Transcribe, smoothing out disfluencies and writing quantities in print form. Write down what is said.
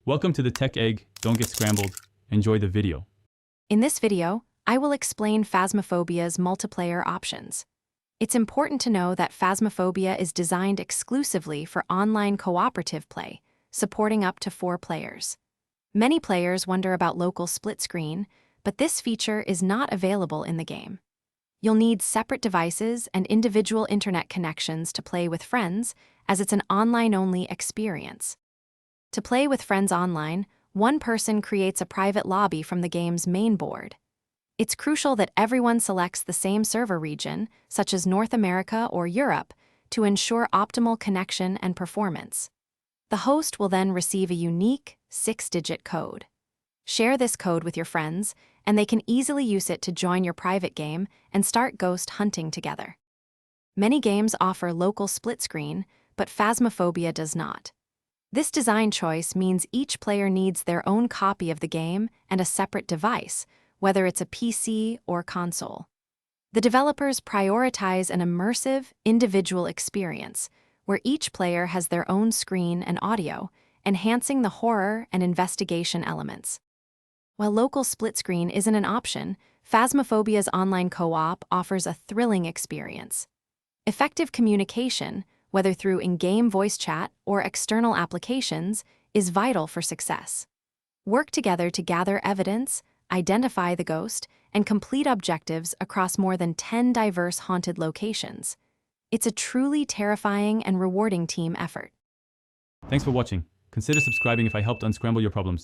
Welcome to the Tech Egg. Don't get scrambled. Enjoy the video. In this video, I will explain Phasmophobia's multiplayer options. It's important to know that Phasmophobia is designed exclusively for online cooperative play, supporting up to 4 players. Many players wonder about local split screen, but this feature is not available in the game. You'll need separate devices and individual internet connections to play with friends, as it's an online-only experience. To play with friends online, one person creates a private lobby from the game's main board. It's crucial that everyone selects the same server region, such as North America or Europe, to ensure optimal connection and performance. The host will then receive a unique 6-digit code. Share this code with your friends, and they can easily use it to join your private game and start ghost hunting together. Many games offer local split screen, but Phasmophobia does not. This design choice means each player needs their own copy of the game and a separate device, whether it's a PC or console. The developers prioritize an immersive, individual experience, where each player has their own screen and audio, enhancing the horror and investigation elements. While local split screen isn't an option, Phasmophobia's online co-op offers a thrilling experience. Effective communication, whether through in-game voice chat or external applications, is vital for success. Work together to gather evidence, identify the ghost, and complete objectives across more than 10 diverse haunted locations. It's a truly terrifying and rewarding team effort. Thanks for watching. Consider subscribing if I helped unscramble your problems.